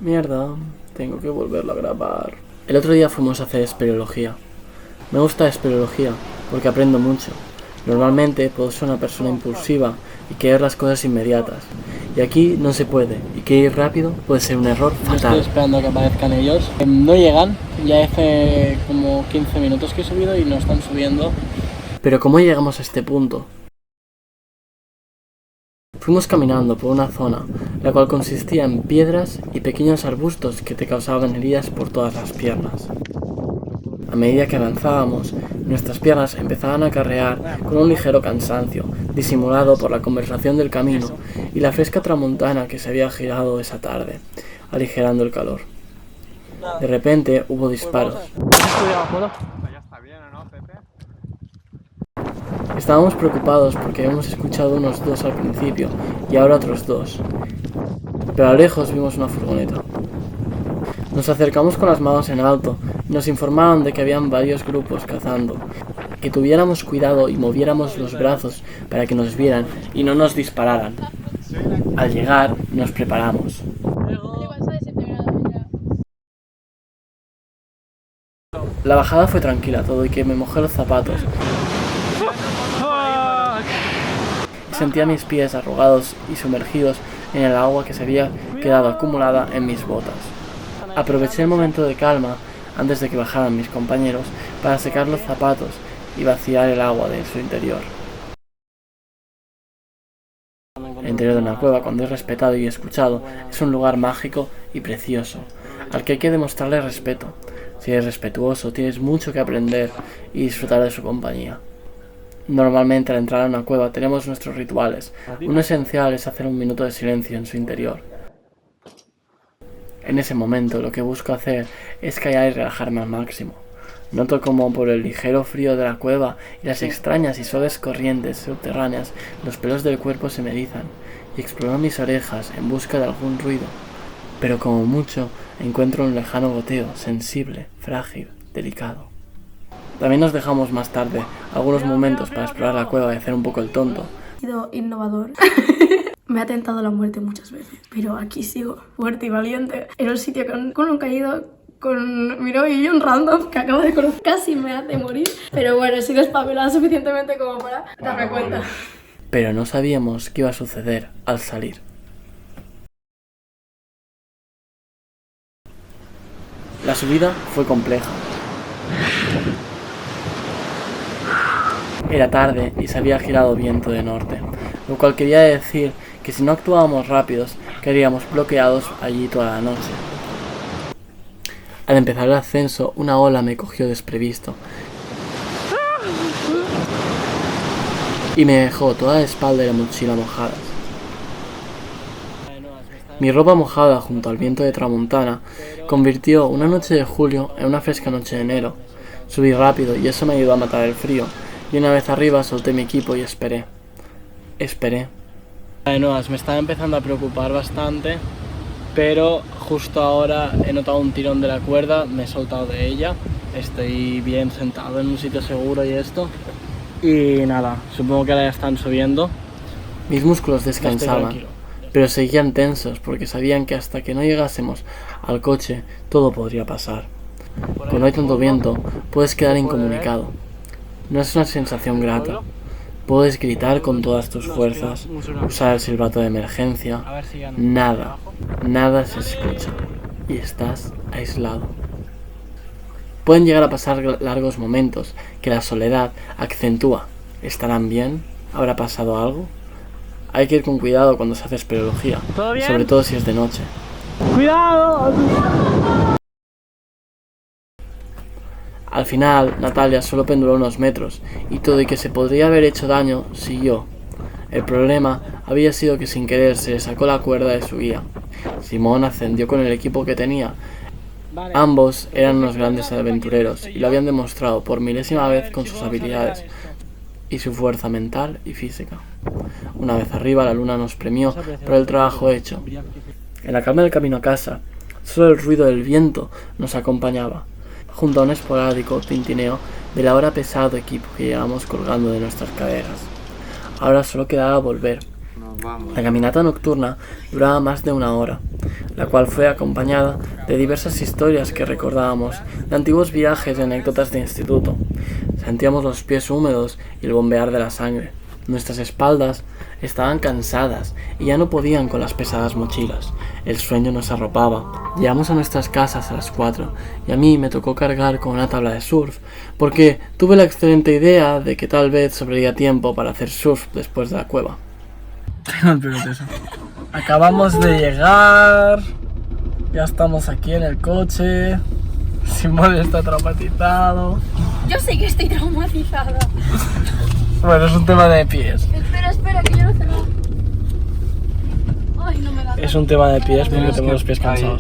Mierda, tengo que volverlo a grabar. El otro día fuimos a hacer espeleología. Me gusta la espeleología porque aprendo mucho. Normalmente puedo ser una persona impulsiva y querer las cosas inmediatas. Y aquí no se puede, y que ir rápido puede ser un error fatal. Estoy esperando a que aparezcan ellos. No llegan, ya hace como 15 minutos que he subido y no están subiendo. Pero ¿cómo llegamos a este punto? Fuimos caminando por una zona, la cual consistía en piedras y pequeños arbustos que te causaban heridas por todas las piernas. A medida que avanzábamos, nuestras piernas empezaban a carrear con un ligero cansancio, disimulado por la conversación del camino y la fresca tramontana que se había girado esa tarde, aligerando el calor. De repente hubo disparos. Estábamos preocupados porque habíamos escuchado unos dos al principio y ahora otros dos. Pero a lo lejos vimos una furgoneta. Nos acercamos con las manos en alto y nos informaron de que habían varios grupos cazando. Que tuviéramos cuidado y moviéramos los brazos para que nos vieran y no nos dispararan. Al llegar nos preparamos. La bajada fue tranquila, todo y que me mojé los zapatos. Sentía mis pies arrugados y sumergidos en el agua que se había quedado acumulada en mis botas. Aproveché el momento de calma antes de que bajaran mis compañeros para secar los zapatos y vaciar el agua de su interior. El interior de una cueva, cuando es respetado y escuchado, es un lugar mágico y precioso, al que hay que demostrarle respeto. Si eres respetuoso, tienes mucho que aprender y disfrutar de su compañía. Normalmente al entrar a una cueva tenemos nuestros rituales. Uno esencial es hacer un minuto de silencio en su interior. En ese momento lo que busco hacer es callar y relajarme al máximo. Noto como por el ligero frío de la cueva y las extrañas y suaves corrientes subterráneas los pelos del cuerpo se me erizan y exploro mis orejas en busca de algún ruido. Pero como mucho encuentro un lejano goteo, sensible, frágil, delicado. También nos dejamos más tarde algunos momentos para explorar la cueva y hacer un poco el tonto. Ha sido innovador. Me ha tentado la muerte muchas veces, pero aquí sigo, fuerte y valiente, en un sitio con un caído, con mi novio y un random que acabo de conocer. Casi me hace morir, pero bueno, he sido espabilada suficientemente como para darme cuenta. Pero no sabíamos qué iba a suceder al salir. La subida fue compleja. Era tarde y se había girado viento de norte, lo cual quería decir que si no actuábamos rápidos, quedaríamos bloqueados allí toda la noche. Al empezar el ascenso, una ola me cogió desprevisto y me dejó toda la espalda y la mochila mojadas. Mi ropa mojada junto al viento de tramontana convirtió una noche de julio en una fresca noche de enero. Subí rápido y eso me ayudó a matar el frío. Y una vez arriba solté mi equipo y esperé. De nuevas, me estaba empezando a preocupar bastante, pero justo ahora he notado un tirón de la cuerda, me he soltado de ella, estoy bien sentado en un sitio seguro y esto. Y nada, supongo que ahora ya están subiendo. Mis músculos descansaban, pero seguían tensos porque sabían que hasta que no llegásemos al coche todo podría pasar. Cuando hay tanto viento, puedes quedar incomunicado. No es una sensación grata. Puedes gritar con todas tus fuerzas, usar el silbato de emergencia. Nada se escucha y estás aislado. Pueden llegar a pasar largos momentos que la soledad acentúa. ¿Estarán bien? ¿Habrá pasado algo? Hay que ir con cuidado cuando se hace espeleología, sobre todo si es de noche. ¡Cuidado! Al final, Natalia solo penduló unos metros, y todo y que se podría haber hecho daño, siguió. El problema había sido que sin querer se le sacó la cuerda de su guía. Simón ascendió con el equipo que tenía. Ambos eran unos grandes aventureros, y lo habían demostrado por milésima vez con sus habilidades y su fuerza mental y física. Una vez arriba, la luna nos premió por el trabajo hecho. En la calma del camino a casa, solo el ruido del viento nos acompañaba, junto a un esporádico tintineo del ahora pesado equipo que llevábamos colgando de nuestras caderas. Ahora solo quedaba volver. La caminata nocturna duraba más de una hora. la cual fue acompañada de diversas historias que recordábamos, de antiguos viajes y anécdotas de instituto. Sentíamos los pies húmedos y el bombear de la sangre. Nuestras espaldas estaban cansadas y ya no podían con las pesadas mochilas. El sueño nos arropaba. Llegamos a nuestras casas a las 4 y a mí me tocó cargar con una tabla de surf porque tuve la excelente idea de que tal vez sobraría tiempo para hacer surf después de la cueva. Acabamos de llegar, ya estamos aquí en el coche. Simón está traumatizado. Yo sé que estoy traumatizada. Bueno, es un tema de pies. Espera, que yo no sé nada. Ay, no me da. Es un tema de pies porque tengo los pies cansados.